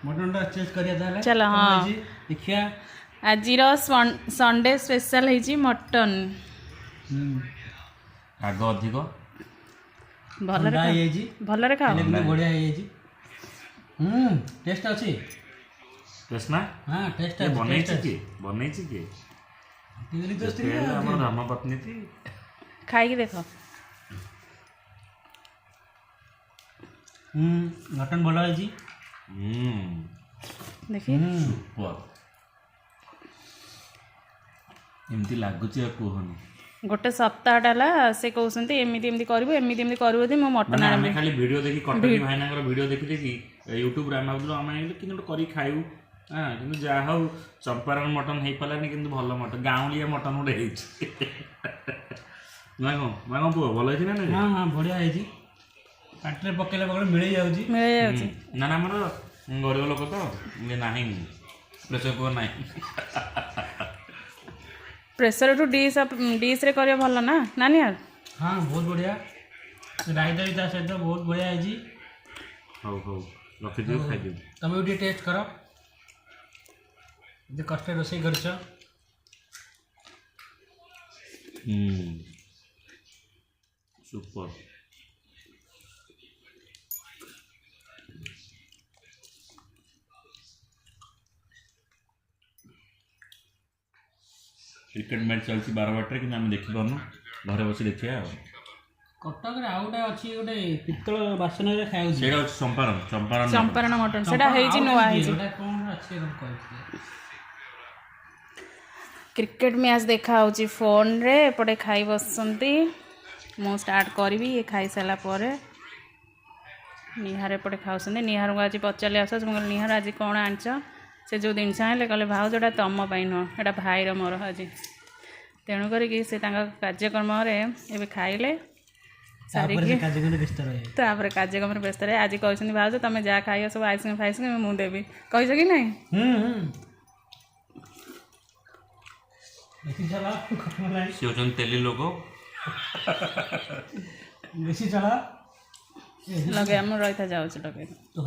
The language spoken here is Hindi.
मटन टा चेंज करिया ताले चलो हाँ देखिया आज संडे स्पेशल है मटन आग अधिक भलरे खाओ बढ़िया टेस्ट अच्छी टेस्ट ना हाँ टेस्ट बनै कि हमर धर्मपत्नी थी खाई देख मटन भल है देखिए एमती लगुच कहनी गोटे सप्ताहटा से कहते एमती करू मो मटन आने खाली वीडियो देखी कटकी भाईना वीडियो देखी देखी यूट्यूब आम भाई खाइबू हाँ कि जहाँ हूँ चंपारण मटन हो पारानी कि भल मटन गाँवलिया मटन गोटे मैं कौन पुआ भल है ना हाँ हाँ बढ़िया है पाटे पकड़े पकड़े मिल जाऊँगी ना ना आमर गरीब लोक तो ना प्रेसर कुकर ना प्रेसर टू डिश रे करिया भल ना नानी यार हाँ बहुत बढ़िया रायता भी सहित बहुत बढ़िया है हौ हौ रखी दियो खाई दियो तुम भी टेस्ट करो जे कष्ट रोषे कर सुपर क्रिकेट मैच चलती 12 बाटे कि आम देखी पार्न घर बस देखिए कटक आउ गोटे अच्छी गोटे पितल बासन खाऊ चंपारण मटन सेटा हेजी नुआ हेजी क्रिकेट मैच देखा होची फोन रे एपटे खाई बसंती मु स्टार्ट करी ये खाई सारा पर निहार एपटे खाऊसंती निहार को आज पचारे आस निहार आज कौन आंच से जो जिनस आने कहले भाव जोटा तुम नुह एटा भाईर मोर आज तेणुक से कार्यक्रम ए खाइले तापर कार्यक्रम व्यस्त रहे आज कहते भाव तुम जहाँ खाइ सब आइसक्रीम फाइसक्रीम मुझे देवी कह कि नहीं तेली लोग बेसी चला लगे रही था जाऊँ लगे तो